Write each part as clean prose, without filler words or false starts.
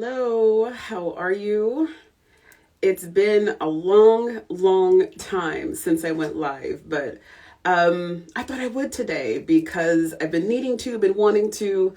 Hello, how are you? It's been a long time since I went live, but I thought I would today because I've been needing to, been wanting to.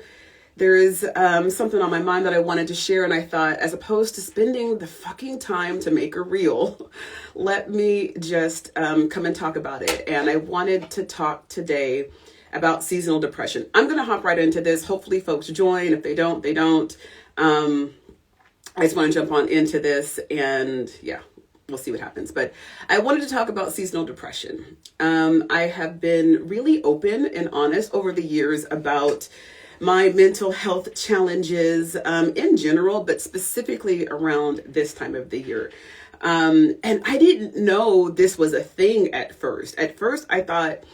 There is something on my mind that I wanted to share, and I thought, as opposed to spending the fucking time to make a reel, let me just come and talk about it. And I wanted to talk today about seasonal depression. I'm going to hop right into this. Hopefully folks join. If they don't, they don't. I just want to jump on into this and yeah, we'll see what happens. But I wanted to talk about seasonal depression. I have been really open and honest over the years about my mental health challenges in general, but specifically around this time of the year. And I didn't know this was a thing at first. At first, I thought,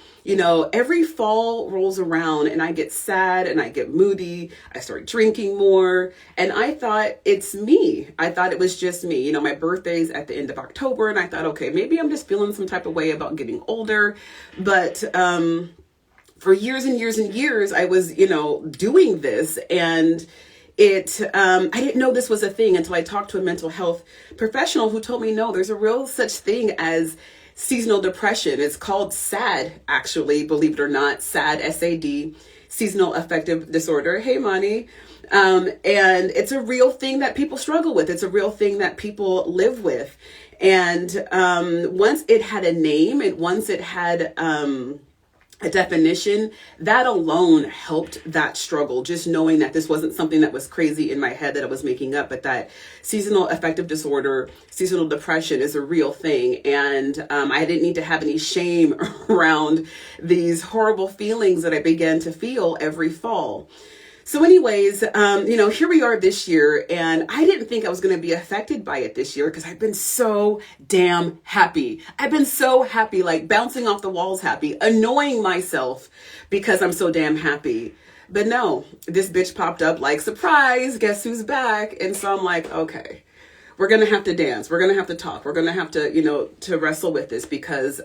every fall rolls around and I get sad and I get moody. I start drinking more. And I thought it's me. I thought it was just me. My birthday's at the end of October. And I thought, okay, maybe I'm just feeling some type of way about getting older. But for years and years and years, I was, doing this. And I didn't know this was a thing until I talked to a mental health professional who told me, no, there's a real such thing as seasonal depression. It's called SAD, actually, believe it or not, SAD, S-A-D, seasonal affective disorder. Hey, Monty. And it's a real thing that people struggle with. It's a real thing that people live with. And once it had a name and once it had a definition, that alone helped that struggle. Just knowing that this wasn't something that was crazy in my head that I was making up, but that seasonal affective disorder, seasonal depression is a real thing. And I didn't need to have any shame around these horrible feelings that I began to feel every fall. So anyways, here we are this year, and I didn't think I was going to be affected by it this year because I've been so damn happy. I've been so happy, like bouncing off the walls happy, annoying myself because I'm so damn happy. But no, this bitch popped up like, surprise, guess who's back? And so I'm like, okay, we're going to have to dance. We're going to have to talk. We're going to have to, to wrestle with this because,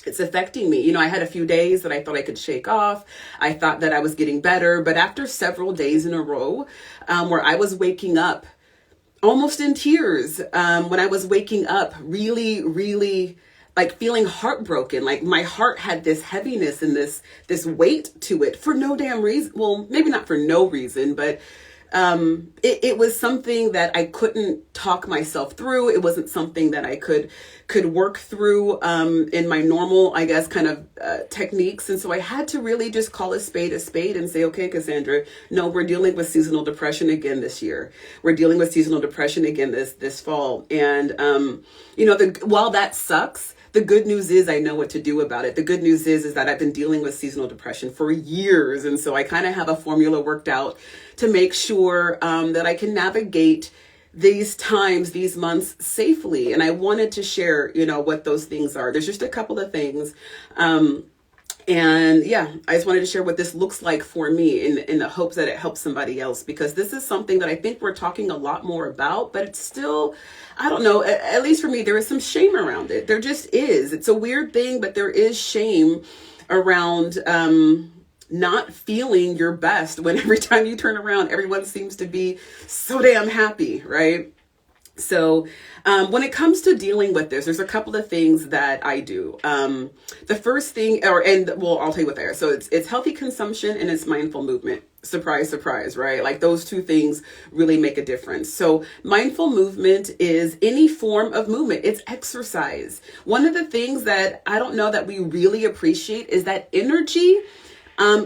it's affecting me. I had a few days that I thought I could shake off. I thought that I was getting better. But after several days in a row, where I was waking up almost in tears, when I was waking up really like feeling heartbroken, like my heart had this heaviness and this weight to it for no damn reason. Well, maybe not for no reason, but it was something that I couldn't talk myself through. It wasn't something that I could work through in my normal, I guess, kind of techniques. And so I had to really just call a spade and say, okay, Cassandra, no, we're dealing with seasonal depression again this year. We're dealing with seasonal depression again this fall. And, while that sucks, the good news is I know what to do about it. The good news is that I've been dealing with seasonal depression for years. And so I kind of have a formula worked out to make sure that I can navigate these times, these months safely. And I wanted to share, what those things are. There's just a couple of things. And yeah, I just wanted to share what this looks like for me in the hopes that it helps somebody else, because this is something that I think we're talking a lot more about, but it's still, I don't know, at least for me, there is some shame around it. There just is. It's a weird thing, but there is shame around not feeling your best when every time you turn around, everyone seems to be so damn happy, right? So when it comes to dealing with this, there's a couple of things that I do. The first thing, I'll tell you what they are. So it's healthy consumption and it's mindful movement. Surprise, surprise, right? Like those two things really make a difference. So mindful movement is any form of movement. It's exercise. One of the things that I don't know that we really appreciate is that energy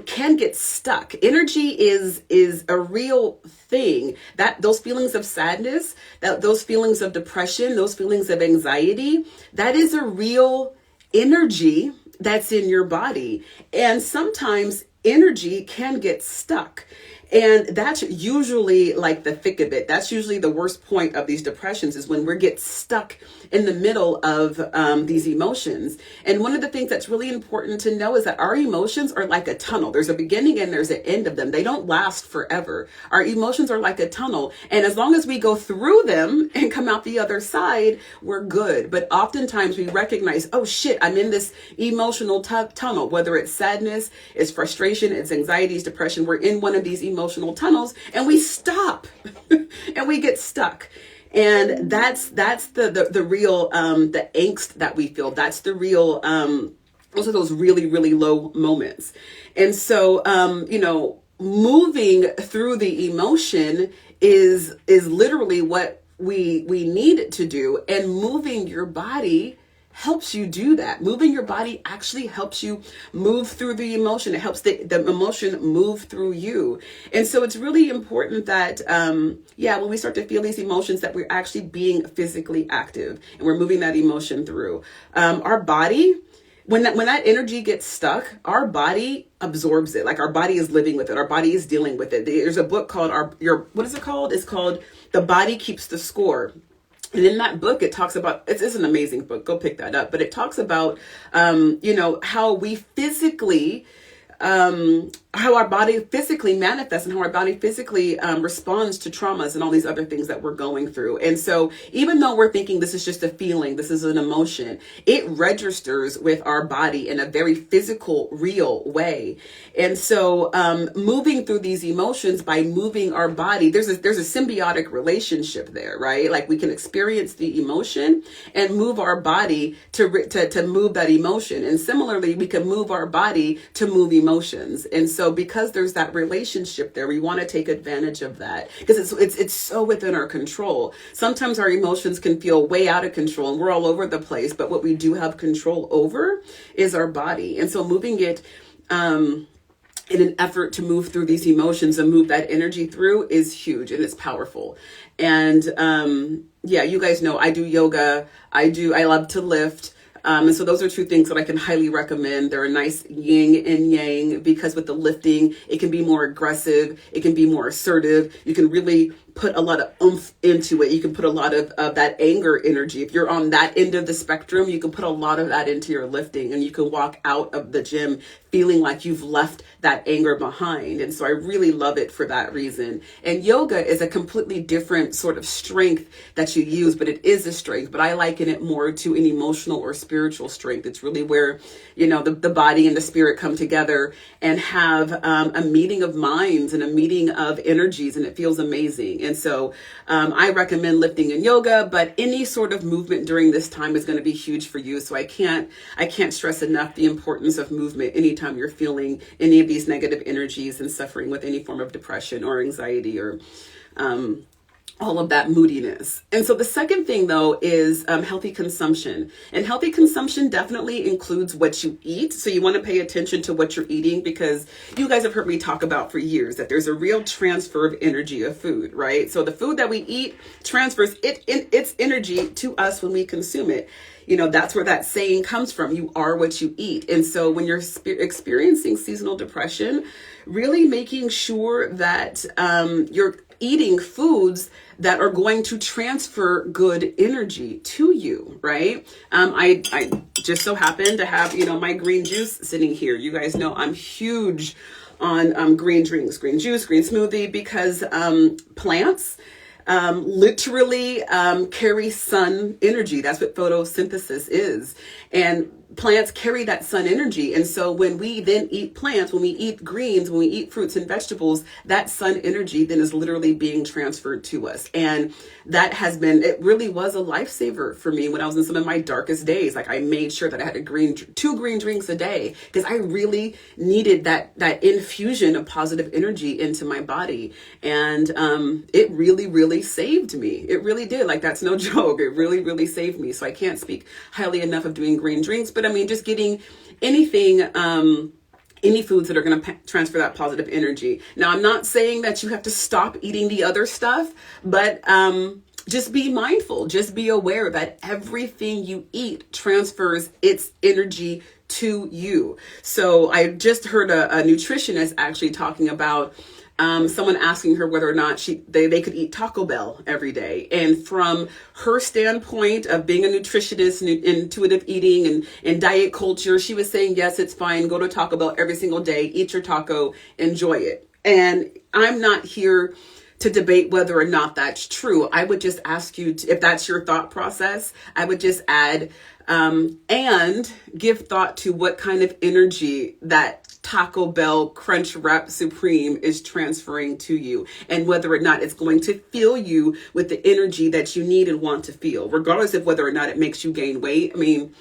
can get stuck. Energy is a real thing. That those feelings of sadness, that those feelings of depression, those feelings of anxiety, that is a real energy that's in your body. And sometimes energy can get stuck. And that's usually like the thick of it. That's usually the worst point of these depressions, is when we get stuck in the middle of these emotions. And one of the things that's really important to know is that our emotions are like a tunnel. There's a beginning and there's an end of them. They don't last forever. Our emotions are like a tunnel. And as long as we go through them and come out the other side, we're good. But oftentimes we recognize, oh shit, I'm in this emotional tunnel, whether it's sadness, it's frustration, it's anxiety, it's depression. We're in one of these emotional tunnels and we stop. that we get stuck. And that's the real the angst that we feel. That's the real those are those really, really low moments. And so moving through the emotion is literally what we need to do. And moving your body helps you do that. Moving your body actually helps you move through the emotion. It helps the emotion move through you. And so it's really important that, when we start to feel these emotions, that we're actually being physically active and we're moving that emotion through. Our body, when that energy gets stuck, our body absorbs it. Like our body is living with it. Our body is dealing with it. There's a book called what is it called? It's called The Body Keeps the Score. And in that book, it talks about, it's an amazing book, go pick that up, but it talks about, how we physically, how our body physically manifests and how our body physically responds to traumas and all these other things that we're going through. And so even though we're thinking this is just a feeling, this is an emotion, it registers with our body in a very physical, real way. And so moving through these emotions by moving our body, there's a symbiotic relationship there, right? Like we can experience the emotion and move our body to move that emotion. And similarly, we can move our body to move emotions. And so because there's that relationship there, we want to take advantage of that because it's so within our control. Sometimes our emotions can feel way out of control and we're all over the place, but what we do have control over is our body. And so moving it in an effort to move through these emotions and move that energy through is huge and it's powerful. And you guys know I do yoga. I love to lift. And so those are two things that I can highly recommend. They're a nice yin and yang because with the lifting, it can be more aggressive. It can be more assertive. You can really put a lot of oomph into it. You can put a lot of that anger energy. If you're on that end of the spectrum, you can put a lot of that into your lifting and you can walk out of the gym feeling like you've left that anger behind. And so I really love it for that reason. And yoga is a completely different sort of strength that you use, but it is a strength, but I liken it more to an emotional or spiritual strength. It's really where, the body and the spirit come together and have a meeting of minds and a meeting of energies, and it feels amazing. And so I recommend lifting and yoga, but any sort of movement during this time is going to be huge for you. So I can't stress enough the importance of movement anytime you're feeling any of these negative energies and suffering with any form of depression or anxiety or all of that moodiness. And so the second thing, though, is healthy consumption. And healthy consumption definitely includes what you eat. So you want to pay attention to what you're eating because you guys have heard me talk about for years that there's a real transfer of energy of food, right? So the food that we eat transfers its energy to us when we consume it. That's where that saying comes from. You are what you eat. And so when you're experiencing seasonal depression, really making sure that you're eating foods that are going to transfer good energy to you, right? I just so happen to have, my green juice sitting here. You guys know I'm huge on green drinks, green juice, green smoothie, because plants literally carry sun energy. That's what photosynthesis is. And plants carry that sun energy. And so when we then eat plants, when we eat greens, when we eat fruits and vegetables, that sun energy then is literally being transferred to us. And that it really was a lifesaver for me when I was in some of my darkest days. Like I made sure that I had 2 green drinks a day because I really needed that infusion of positive energy into my body. And it really, really saved me. It really did. Like that's no joke. It really, really saved me. So I can't speak highly enough of doing green drinks, but I mean, just getting anything, any foods that are going to transfer that positive energy. Now, I'm not saying that you have to stop eating the other stuff, but just be mindful. Just be aware that everything you eat transfers its energy to you. So I just heard a nutritionist actually talking about someone asking her whether or not they could eat Taco Bell every day. And from her standpoint of being a nutritionist and intuitive eating and diet culture, she was saying, yes, it's fine. Go to Taco Bell every single day, eat your taco, enjoy it. And I'm not here to debate whether or not that's true. I would just ask you if that's your thought process, I would just add, and give thought to what kind of energy that Taco Bell Crunch Wrap Supreme is transferring to you, and whether or not it's going to fill you with the energy that you need and want to feel, regardless of whether or not it makes you gain weight. I mean,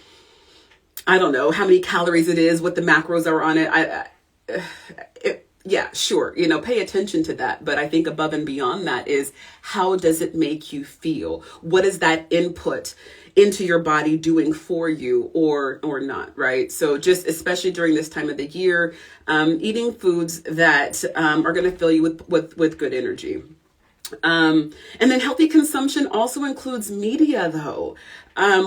I don't know how many calories it is, what the macros are on it. Yeah, sure. Pay attention to that. But I think above and beyond that is, how does it make you feel? What is that input into your body doing for you or not, right? So just especially during this time of the year, eating foods that are going to fill you with good energy. And then healthy consumption also includes media, though.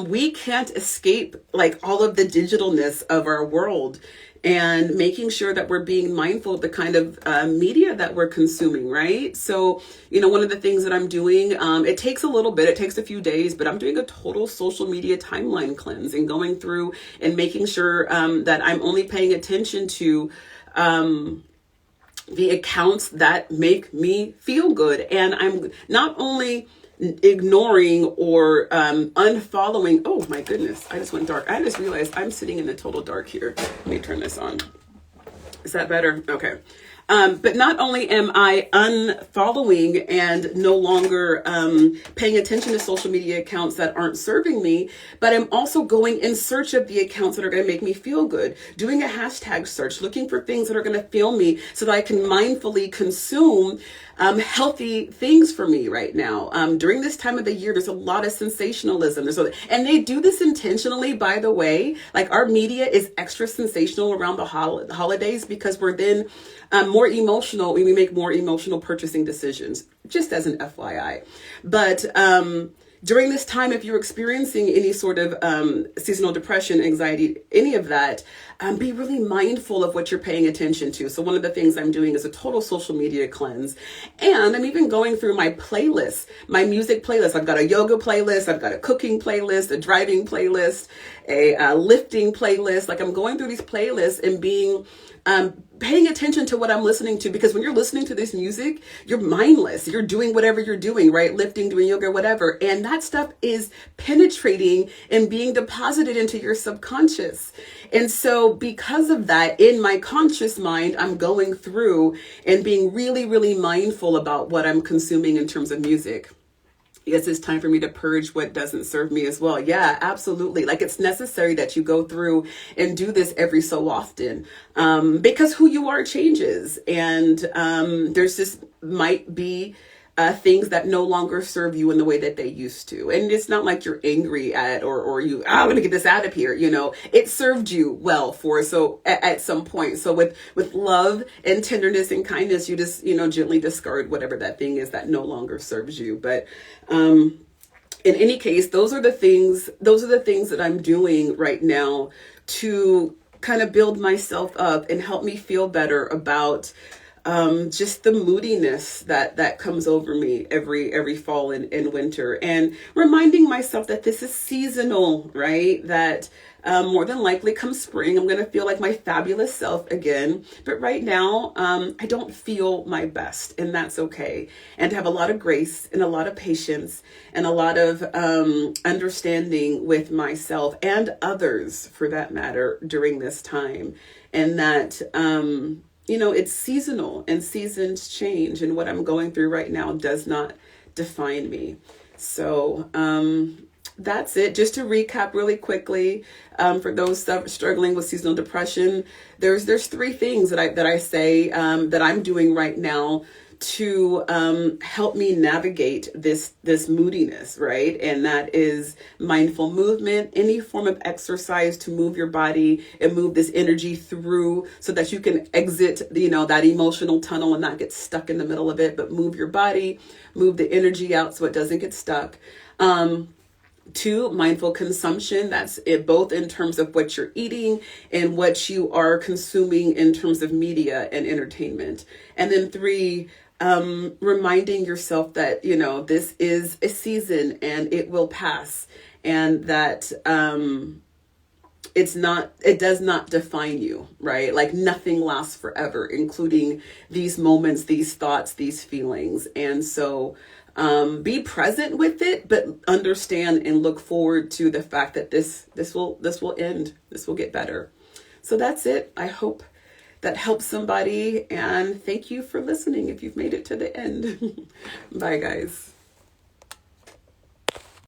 We can't escape like all of the digitalness of our world, and making sure that we're being mindful of the kind of media that we're consuming, right? So, one of the things that I'm doing, it takes a little bit, it takes a few days, but I'm doing a total social media timeline cleanse and going through and making sure that I'm only paying attention to the accounts that make me feel good. And I'm not only ignoring or unfollowing. Oh my goodness, I just went dark. I just realized I'm sitting in the total dark here. Let me turn this on. Is that better? Okay. But not only am I unfollowing and no longer paying attention to social media accounts that aren't serving me, but I'm also going in search of the accounts that are going to make me feel good, doing a hashtag search, looking for things that are going to fill me so that I can mindfully consume healthy things for me right now. During this time of the year, there's a lot of sensationalism. And they do this intentionally, by the way. Like, our media is extra sensational around the holidays because we're then more emotional. We make more emotional purchasing decisions, just as an FYI. But during this time, if you're experiencing any sort of seasonal depression, anxiety, any of that, be really mindful of what you're paying attention to. So one of the things I'm doing is a total social media cleanse. And I'm even going through my playlists, my music playlist. I've got a yoga playlist. I've got a cooking playlist, a driving playlist, a lifting playlist. Like, I'm going through these playlists and being paying attention to what I'm listening to, because when you're listening to this music, you're mindless. You're doing whatever you're doing, right? Lifting, doing yoga, whatever. And that stuff is penetrating and being deposited into your subconscious. And so because of that, in my conscious mind, I'm going through and being really, really mindful about what I'm consuming in terms of music. Yes, it's time for me to purge what doesn't serve me as well. Yeah, absolutely. Like, it's necessary that you go through and do this every so often, because who you are changes. And there's just might be things that no longer serve you in the way that they used to. And it's not like you're angry at or you, I'm going to get this out of here. It served you well at some point. So with love and tenderness and kindness, you just, gently discard whatever that thing is that no longer serves you. But in any case, those are the things that I'm doing right now to kind of build myself up and help me feel better about just the moodiness that comes over me every fall and winter, and reminding myself that this is seasonal, right? That more than likely come spring, I'm going to feel like my fabulous self again. But right now, I don't feel my best, and that's okay. And to have a lot of grace and a lot of patience and a lot of understanding with myself and others, for that matter, during this time. And that, it's seasonal and seasons change, and what I'm going through right now does not define me. So that's it. Just to recap really quickly, for those struggling with seasonal depression, there's three things that I say that I'm doing right now to help me navigate this moodiness, right? And that is mindful movement, any form of exercise to move your body and move this energy through so that you can exit, that emotional tunnel and not get stuck in the middle of it, but move your body, move the energy out so it doesn't get stuck. 2, mindful consumption. That's it, both in terms of what you're eating and what you are consuming in terms of media and entertainment. And then 3, reminding yourself that, this is a season and it will pass, and that it does not define you, right? Like, nothing lasts forever, including these moments, these thoughts, these feelings. And so be present with it, but understand and look forward to the fact that this will end. This will get better. So that's it. I hope that helps somebody. And thank you for listening if you've made it to the end. Bye, guys.